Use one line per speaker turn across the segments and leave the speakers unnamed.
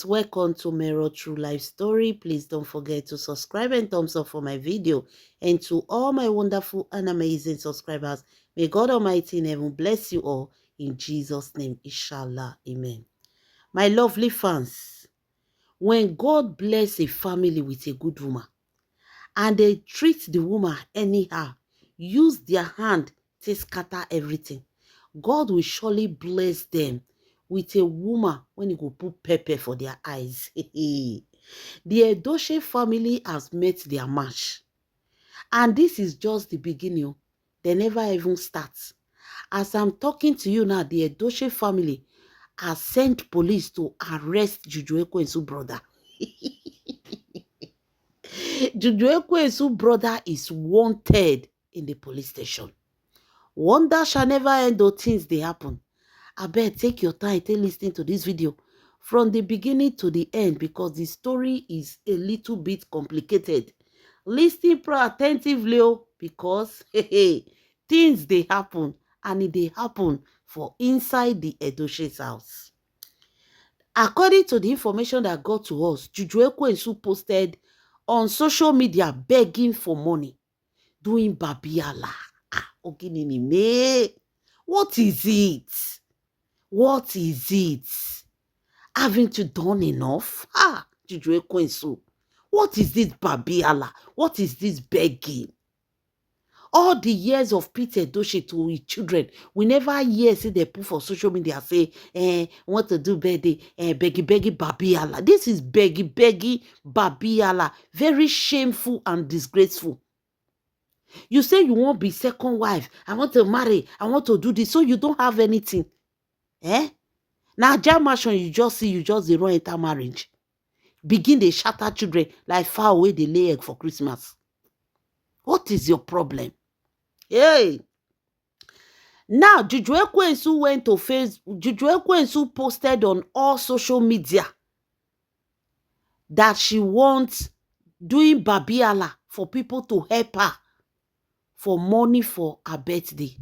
viewers, welcome to Mero True Life Story. Please don't forget to subscribe and thumbs up for my video. And to all my wonderful and amazing subscribers, may God Almighty in heaven bless you all in Jesus' name, inshallah. Amen. My lovely fans, when God bless a family with a good woman and they treat the woman anyhow, use their hand to scatter everything, God will surely bless them with a woman when he go put pepper for their eyes. The Edochie family has met their match. And this is just the beginning. They never even start. As I'm talking to you now, the Edochie family has sent police to arrest Juju Ekwensu brother. Juju Ekwensu brother is wanted in the police station. Wonder shall never end though things they happen. I bet take your time to listen to this video from the beginning to the end because the story is a little bit complicated. Listen attentively because things they happen and they happen for inside the Edochie's house. According to the information that got to us, Juju Ekwensu posted on social media begging for money, doing babiala. Oginini me. What is it? What is it? Haven't you done enough? Juju Ekwensu. What is this babiala? What is this begging? All the years of Peter Edochie to his children, we never hear say they put for social media say, want to do birthday, beggy babiala. This is beggy babiala. Very shameful and disgraceful. You say you won't be second wife. I want to marry. I want to do this. So you don't have anything. Now, Jamashon, you just see, you just the run enter marriage. Begin they shatter children like far away they lay egg for Christmas. What is your problem? Hey. Now, Juju Ekwensu went to Facebook. Juju Ekwensu posted on all social media that she wants doing babiala for people to help her for money for her birthday.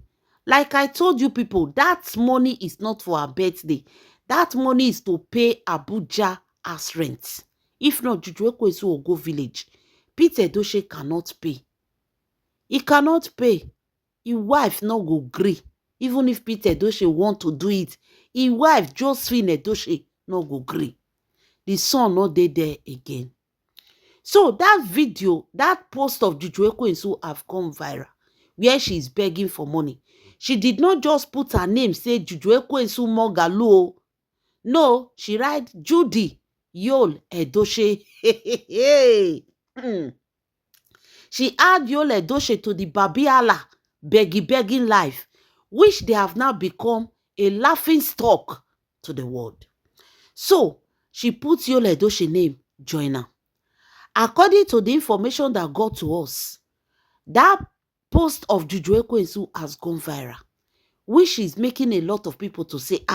Like I told you people, that money is not for her birthday. That money is to pay Abuja as rent. If not, Juju Ekwensu will go village. Peter Edochie cannot pay. He cannot pay. His wife no go gree. Even if Peter Edochie want to do it, his wife Josephine Edochie no go gree. The son no dey there again. So that video, that post of Juju Ekwensu have gone viral, where she is begging for money. She did not just put her name, say Juju Ekwensu Mogalu. No, she write Judy Yul Edochie. She add Yul Edochie to the babiala begging life, which they have now become a laughing stock to the world. So she put Yul Edochie name, join her. According to the information that got to us, that post of Juju Ekwensu has gone viral, which is making a lot of people to say,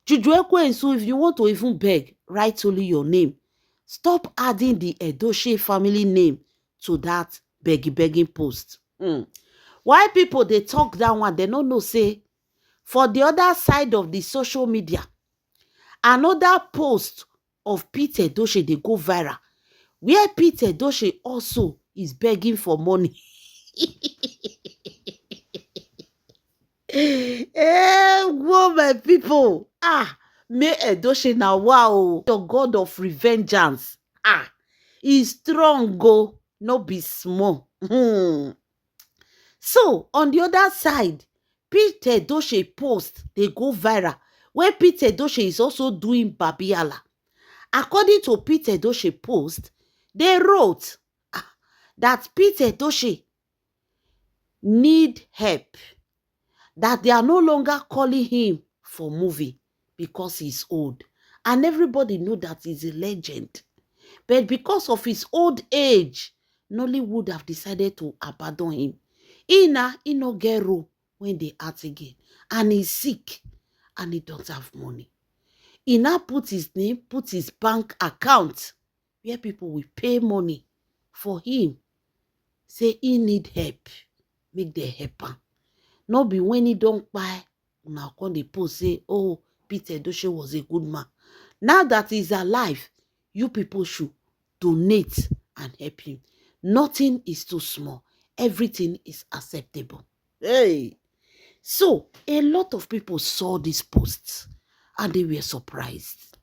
Juju Ekwensu, if you want to even beg, write only your name. Stop adding the Edochie family name to that begging post. Why people, they talk that one, they don't know, say, for the other side of the social media, another post of Peter Edochie, they go viral, where Peter Edochie also is begging for money. Whoa, my people. May Edochie now, wow, your God of revengeance. He's strong, go, no be small. So, on the other side, Peter Edochie post, they go viral, where Peter Edochie is also doing babiala. According to Peter Edochie post, they wrote that Peter Edochie need help, that they are no longer calling him for movie because he's old. And everybody know that he's a legend. But because of his old age, Nollywood have decided to abandon him. He no get role when they act again. And he's sick and he don't have money. He now put his name, put his bank account where people will pay money for him. Say he need help. Make the help him. No be when he don't buy, now come the post say, oh, Peter Edochie was a good man. Now that he's alive, you people should donate and help him. Nothing is too small. Everything is acceptable. Hey. So, a lot of people saw these posts and they were surprised.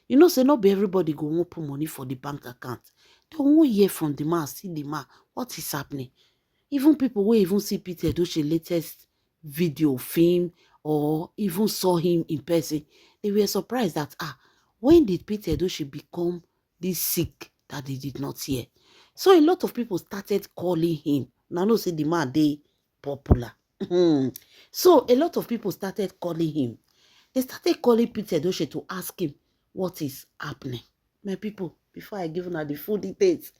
You know, say not be everybody go want put money for the bank account. They won't hear from the man, see the man, what is happening. Even people will even see Peter Edochie latest video, film, or even saw him in person, they were surprised that, when did Peter Edochie become this sick that they did not hear? So a lot of people started calling him. Now, no say the man, they popular. So a lot of people started calling him. They started calling Peter Edochie to ask him what is happening. My people, before I give you the full details,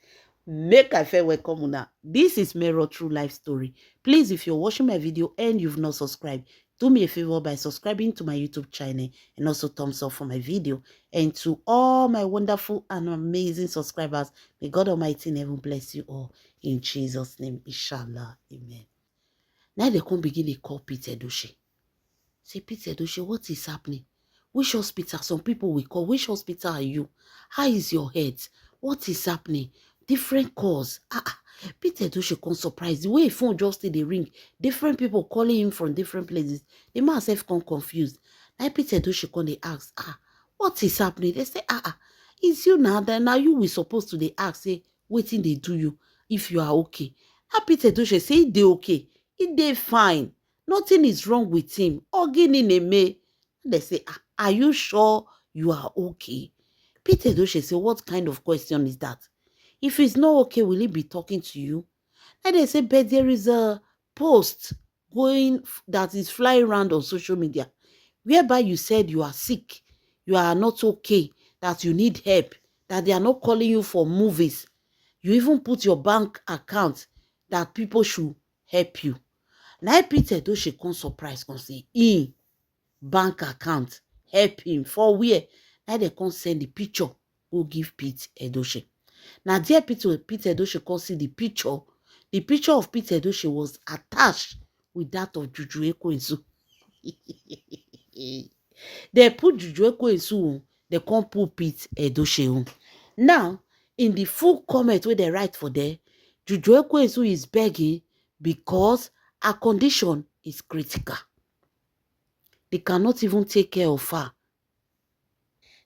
make I fair welcome una. This is Mero True Life Story. Please, if you're watching my video and you've not subscribed, do me a favor by subscribing to my YouTube channel and also thumbs up for my video. And to all my wonderful and amazing subscribers, may God Almighty in heaven bless you all. In Jesus' name, inshallah. Amen. Now they come begin to call Peter Edochie. Say, Peter Edochie, what is happening? Which hospital? Some people will call. Which hospital are you? How is your head? What is happening? Different calls. Peter Edochie come surprised. The way phone just did the ring. Different people calling him from different places. The man self come confused. Now Peter Edochie come they ask, what is happening? They say, it's you now. Then now you will supposed to they ask, say, waiting they do you if you are okay. Now Peter Edochie say, they okay. They fine. Nothing is wrong with him. They say, are you sure you are okay? Peter Edochie say, what kind of question is that? If he's not okay, will he be talking to you? And they say, but there is a post going that is flying around on social media whereby you said you are sick, you are not okay, that you need help, that they are not calling you for movies. You even put your bank account that people should help you. Now Peter Edochie come surprise, come say, bank account, help him for where? Now they come send the picture, go give Peter Edochie. Now dear Peter Edochie come see the picture. The picture of Peter Edochie was attached with that of Juju Ekwensu. They put Juju Ekwensu, they come put Peter Edochie. Now, in the full comment where they write for there, Juju Ekwensu is begging because her condition is critical. They cannot even take care of her.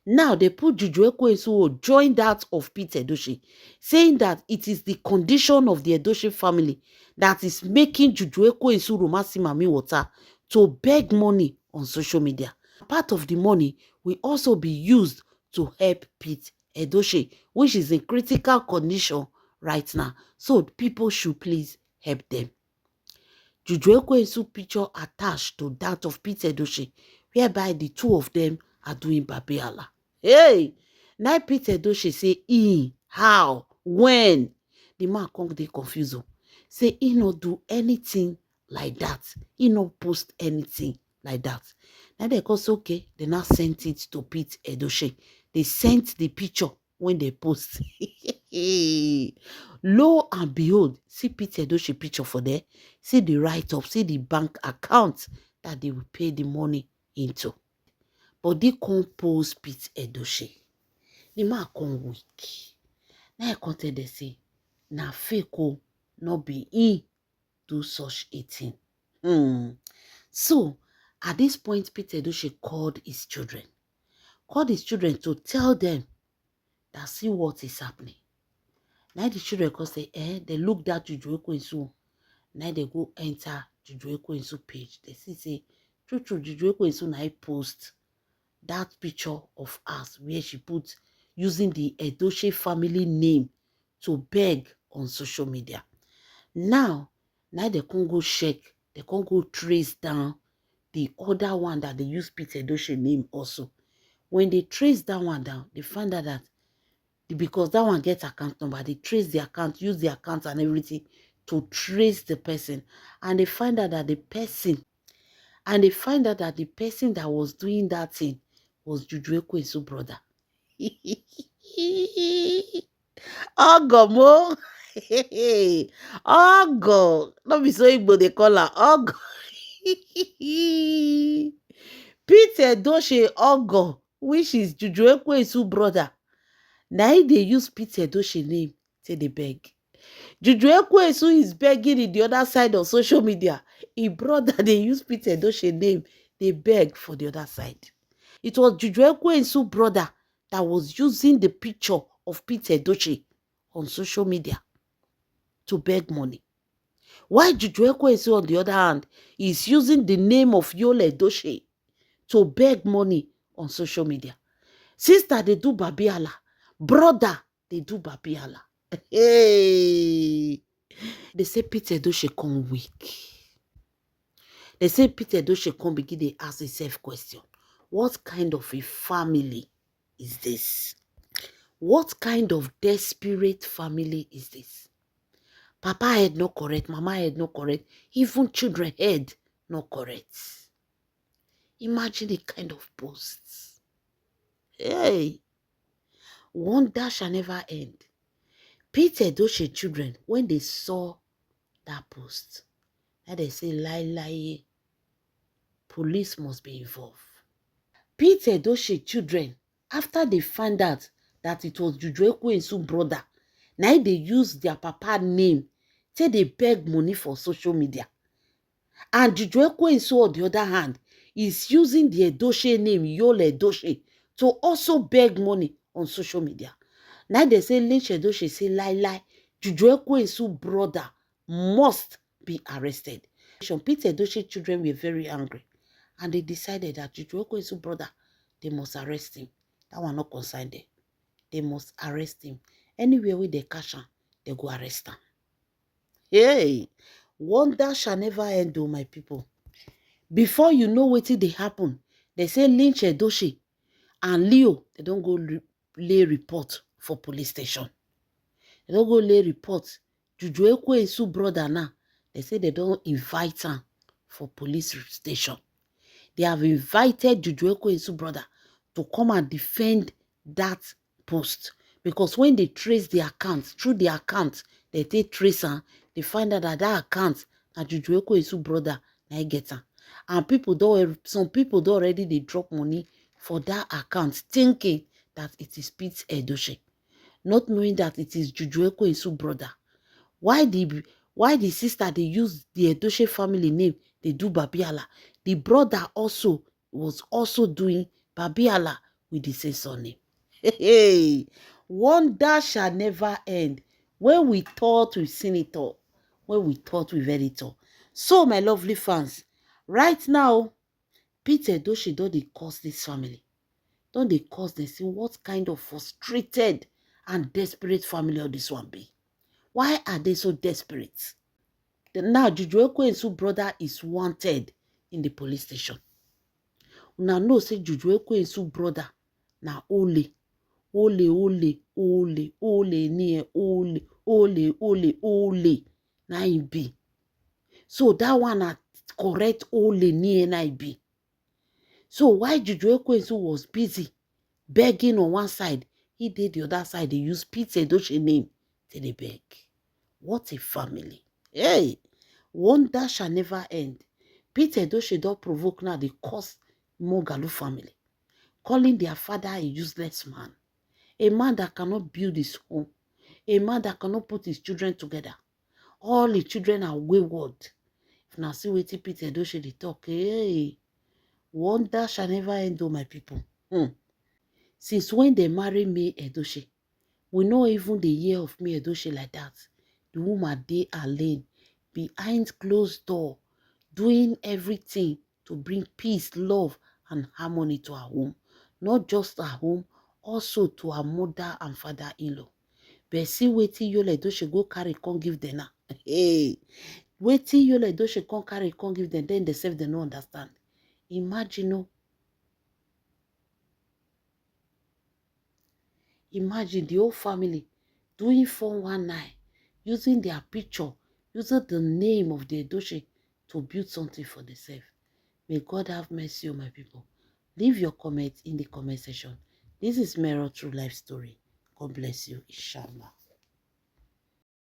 Now they put Juju Ekwensu join that of Peter Edochie, saying that it is the condition of the Edochie family that is making Juju Ekwensu Romasi Mami Water to beg money on social media. Part of the money will also be used to help Peter Edochie, which is in critical condition right now. So people should please help them. Juju Ekwensu picture attached to that of Peter Edochie, whereby the two of them are doing Babiala. Hey! Now Peter Edochie say, how, when? The man come dey confused. Say he not do anything like that. He not post anything like that. Now they go say, okay, they now sent it to Peter Edochie. They sent the picture when they post. Lo and behold, see Peter Edochie picture for there. See the write-up, see the bank account that they will pay the money into. But they can't post Peter Edochie. The man come weak. Now I come tell them say, na fake o, not be in do such a thing. So, at this point, Peter Edochie called his children. Called his children to tell them that see what is happening. Now the children can say, they look at Juju Ekwensu. Now they go enter Juju Ekwensu page. They see, say, true, Juju Ekwensu now post that picture of us where she put using the Edochie family name to beg on social media. Now they can go check, they can go trace down the other one that they use Peter Edochie name also. When they trace that one down, they find out that because that one gets account number, they trace the account, use the account and everything to trace the person. And they find out that the person, that was doing that thing was Juju Ekwensu brother. Oh God, mo. Oh God. Not be so Igbo they call her. Oh God. Peter Edochie Ogo which is Juju Ekwensu brother. Now they use Peter Edochie name till they beg. Juju Ekwensu is begging in the other side of social media. His brother, they use Peter Edochie name, they beg for the other side. It was Juju Ekwensu brother that was using the picture of Peter Edochie on social media to beg money. While Juju Ekwensu, on the other hand, is using the name of Yul Edochie to beg money on social media. Sister, they do Babiala. Brother, they do Babiala. Hey! They say Peter Edochie come weak. They say Peter Edochie come begin to ask himself question. What kind of a family is this? What kind of desperate family is this? Papa head not correct, mama head not correct, even children head not correct. Imagine the kind of posts. Hey, wonder shall never end. Peter Edochie children, when they saw that post, and they say, lie, police must be involved. Peter Edochie children, after they find out that it was Juju Ekwensu brother, now they use their papa name till they beg money for social media. And Juju Ekwensu, on the other hand, is using the Edochie name, Yul Edochie, to also beg money on social media. Now they say Lynch Edochie say lie. Juju Ekwensu brother must be arrested. Peter Edochie children were very angry. And they decided that Juju Ekwensu brother, they must arrest him. That one not concerned them. They must arrest him. Anywhere where they catch him, they go arrest him. Hey, wonder shall never end, oh my people. Before you know what they happen, they say Lynch Edochie and Leo, they don't go lay report for police station. They don't go lay report. Juju Ekwensu brother now, they say they don't invite him for police station. They have invited Juju Ekwensu brother to come and defend that post. Because when they trace the account, through the account, they take trace her, they find out that that account, that Juju Ekwensu brother, now get her. And some people don't already they drop money for that account, thinking that it is Pete Edochie, not knowing that it is Juju Ekwensu brother. Why the sister they use the Edochie family name, they do Babiala. The brother also was also doing Babiala with the same surname. Hey, wonder shall never end. When we thought we've seen it all, when we thought we've heard it all. So, my lovely fans, right now, Peter Edochie don't they cause this family. Don't they cause they see what kind of frustrated and desperate family of this one be? Why are they so desperate? Now, Juju Ekwensu brother is wanted in the police station. Now, know say Juju Ekwensu brother na ole na him be. So that one na correct ole near na him be. So why Juju Ekwensu was busy begging on one side, he did the other side. They use Peter Edochie name till they beg. What a family. Hey, wonder shall never end. Peter Edochie don't provoke now the cause Moghalu family, calling their father a useless man, a man that cannot build his home, a man that cannot put his children together. All his children are wayward. If now see what Peter Edochie they talk, hey, wonder shall never end, oh my people. Since when they marry me Edochie, we know even the year of me Edochie like that. The woman they alone, behind closed door, doing everything to bring peace, love, and harmony to our home. Not just our home, also to our mother and father-in-law. But see wetin Yul Edochie go carry, come give them now. Hey, wetin Yul Edochie come carry, come give them, then they say they no understand. Imagine, no. Imagine the whole family doing 419, using their picture, using the name of the Edochie to build something for themselves. May God have mercy on my people. Leave your comments in the comment section. This is Mero True Life Story. God bless you, inshallah.